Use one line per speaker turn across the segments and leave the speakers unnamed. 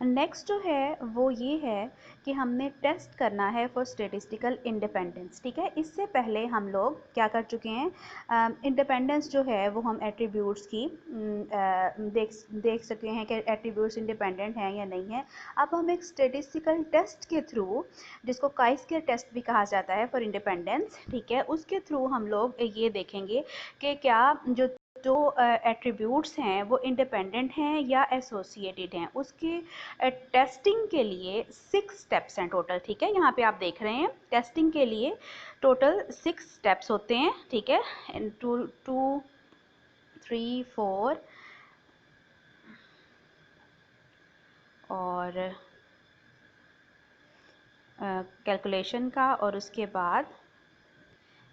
Next जो है वो ये है कि हमने टेस्ट करना है फॉर स्टेटिस्टिकल इंडिपेंडेंस। ठीक है, इससे पहले हम लोग क्या कर चुके हैं, इंडिपेंडेंस जो है वो हम एट्रीब्यूट्स की देख सकते हैं कि एट्रीब्यूट्स इंडिपेंडेंट हैं या नहीं है। अब हम एक स्टेटिस्टिकल टेस्ट के थ्रू, जिसको काई-स्क्वायर टेस्ट भी कहा जाता है फॉर इंडिपेंडेंस, ठीक है, उसके थ्रू हम लोग ये देखेंगे कि क्या जो एट्रीब्यूट्स हैं वो इंडिपेंडेंट हैं या एसोसिएटेड हैं। उसके टेस्टिंग के लिए 6 स्टेप्स हैं टोटल। ठीक है, यहाँ पे आप देख रहे हैं टेस्टिंग के लिए टोटल 6 स्टेप्स होते हैं। ठीक है, 2 3 4 और कैलकुलेशन का, और उसके बाद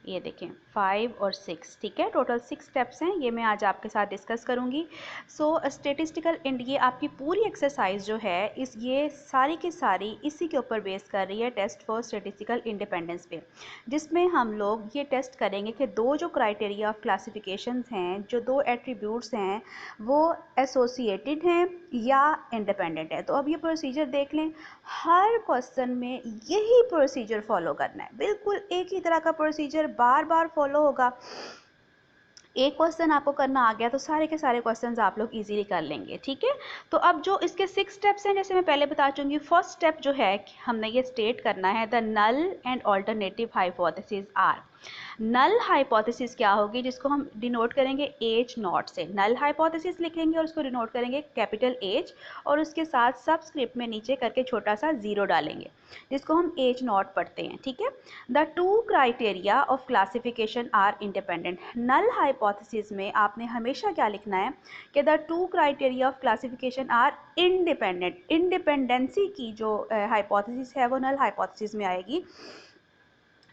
ये देखें 5 और 6। ठीक है, टोटल 6 स्टेप्स हैं, ये मैं आज आपके साथ डिस्कस करूंगी। सो स्टेटिस्टिकल ये आपकी पूरी एक्सरसाइज जो है ये सारी की सारी इसी के ऊपर बेस कर रही है, टेस्ट फॉर स्टेटिस्टिकल इंडिपेंडेंस पे, जिसमें हम लोग ये टेस्ट करेंगे कि दो जो क्राइटेरिया ऑफ क्लासिफिकेशंस हैं, जो दो एट्रीब्यूट्स हैं, वो एसोसिएटेड हैं या इंडिपेंडेंट है। तो अब ये प्रोसीजर देख लें, हर क्वेश्चन में यही प्रोसीजर फॉलो करना है, बिल्कुल एक ही तरह का प्रोसीजर बार बार फॉलो होगा। एक क्वेश्चन आपको करना आ गया तो सारे के सारे क्वेश्चंस आप लोग इजीली कर लेंगे। ठीक है, तो अब जो इसके 6 स्टेप्स हैं, जैसे मैं पहले बता चुकी हूँ। फर्स्ट स्टेप जो है हमने ये स्टेट करना है, the null and alternative hypothesis are. Null hypothesis क्या होगी, जिसको हम डिनोट करेंगे एच नॉट से। नल हाइपोथेसिस लिखेंगे और उसको डिनोट करेंगे कैपिटल एच, और उसके साथ सबस्क्रिप्ट में नीचे करके छोटा सा जीरो डालेंगे, जिसको हम एच नॉट पढ़ते हैं। ठीक है, the two criteria of classification are independent. Null hypothesis में आपने हमेशा क्या लिखना है कि the two criteria of classification are independent. Independency की जो हाइपोथेसिस है वो नल हाइपोथेसिस में आएगी,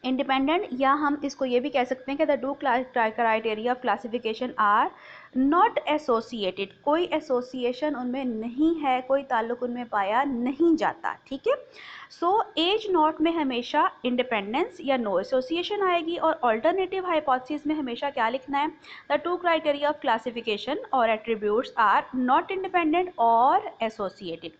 इंडिपेंडेंट। या हम इसको ये भी कह सकते हैं कि the two criteria of classification are not associated. कोई एसोसिएशन उनमें नहीं है, कोई ताल्लुक उनमें पाया नहीं जाता। ठीक है, सो एज नॉट में हमेशा इंडिपेंडेंस या नो एसोसिएशन आएगी, और ऑल्टरनेटिव हाइपोथेसिस में हमेशा क्या लिखना है, the two criteria of classification और एट्रीब्यूट्स आर नॉट इंडिपेंडेंट और एसोसिएटेड।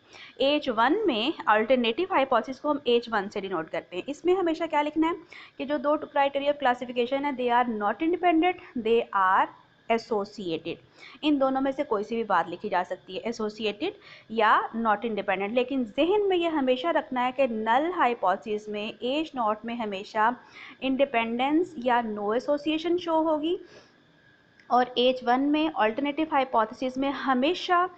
एज 1 में अल्टरनेटिव हाइपोथेसिस को हम एज 1 से डिनोट करते हैं। इसमें हमेशा क्या लिखना है कि जो दो क्राइटेरिया ऑफ क्लासिफिकेशन है, they are not independent, they are associated. इन दोनों में से कोई सी भी बात लिखी जा सकती है, एसोसिएटेड या नॉट इंडिपेंडेंट। लेकिन जहन में ये हमेशा रखना है कि नल हाइपोथेसिस में एज नॉट में हमेशा इंडिपेंडेंस या नो एसोसिएशन शो होगी, और एज 1 में अल्टरनेटिव हाइपोथेसिस में हमेशा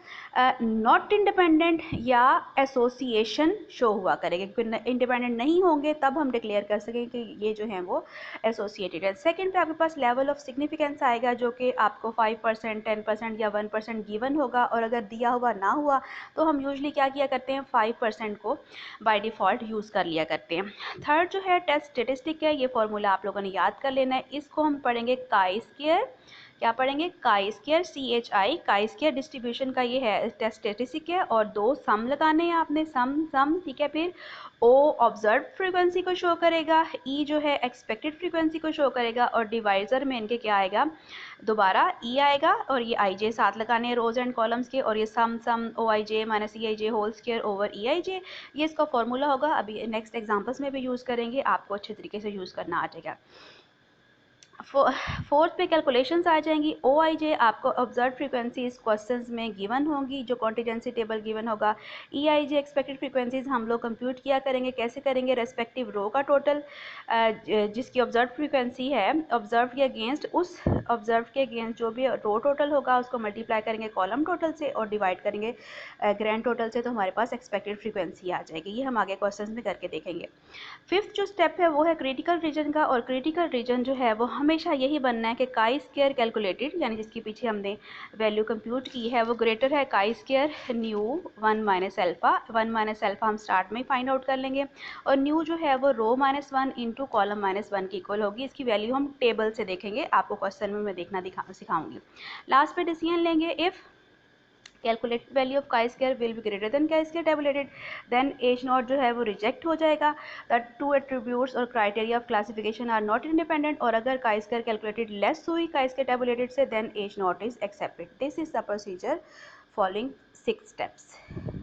नॉट इंडिपेंडेंट या एसोसिएशन शो हुआ करेगा, क्योंकि इंडिपेंडेंट नहीं होंगे तब हम डिक्लेयर कर सकें कि ये जो हैं वो एसोसिएटेड है। सेकंड पे आपके पास लेवल ऑफ सिग्निफिकेंस आएगा, जो कि आपको 5%, 10% या 1% गिवन होगा, और अगर दिया हुआ ना हुआ तो हम यूजली क्या किया करते हैं, 5% को बाय डिफ़ॉल्ट यूज़ कर लिया करते हैं। थर्ड जो है टेस्ट स्टेटिस्टिक है, ये फॉर्मूला आप लोगों ने याद कर लेना है। इसको हम पढ़ेंगे काई स्क्वायर, क्या पढ़ेंगे, chi square, CHI, chi square distribution का ये है टेस्ट स्टेटिस्टिक है, और दो सम लगाने हैं आपने, सम। ठीक है, फिर O ऑब्जर्व फ्रीक्वेंसी को शो करेगा, E जो है एक्सपेक्टेड फ्रीक्वेंसी को शो करेगा, और डिवाइजर में इनके क्या आएगा, दोबारा E आएगा, और ये IJ साथ लगाने हैं रोज एंड कॉलम्स के, और ये sum OIJ minus EIJ whole square over EIJ, ये इसका फॉर्मूला होगा। अभी नेक्स्ट एग्जाम्पल्स में भी यूज़ करेंगे, आपको अच्छे तरीके से यूज़ करना आ जाएगा। फोर्थ पे कैलकुलेशंस आ जाएंगी। OIJ आपको ऑब्जर्व फ्रीक्वेंसीज क्वेश्चंस में गिवन होंगी, जो कॉन्टिजेंसी टेबल गिवन होगा। EIJ एक्सपेक्टेड फ्रीक्वेंसीज हम लोग कंप्यूट किया करेंगे, कैसे करेंगे, रेस्पेक्टिव रो का टोटल जिसकी ऑब्जर्व फ्रीक्वेंसी है, ऑब्जर्व के अगेंस्ट, उस ऑब्जर्व के अगेंस्ट जो भी रो टोटल होगा उसको मल्टीप्लाई करेंगे कॉलम टोटल से, और डिवाइड करेंगे ग्रैंड टोटल से, तो हमारे पास एक्सपेक्टेड फ्रीक्वेंसी आ जाएगी। ये हम आगे क्वेश्चन में करके देखेंगे। फिफ्थ जो स्टेप है वो है क्रिटिकल रीजन का, और क्रिटिकल रीजन जो है वो हमेशा यही बनना है कि काई स्क्वायर कैलकुलेटेड, यानी जिसके पीछे हमने वैल्यू कंप्यूट की है, वो ग्रेटर है chi square new 1 minus alpha. 1 minus alpha हम स्टार्ट में ही फाइंड आउट कर लेंगे, और न्यू जो है वो रो -1 इंटू कॉलम -1 की इक्वल होगी। इसकी वैल्यू हम टेबल से देखेंगे, आपको क्वेश्चन में मैं देखना सिखाऊंगी। लास्ट पे डिसीजन लेंगे, if calculated value of chi square will be greater than chi square tabulated, then H not जो है वो रिजेक्ट हो जाएगा। द टू एट्रीब्यूट्स और criteria of classification are not independent, और अगर काई स्क्वायर कैलकुलेटेड लेस हुई काई स्क्वायर टेबुलेटेड से, then H not is accepted. This is the procedure following 6 steps.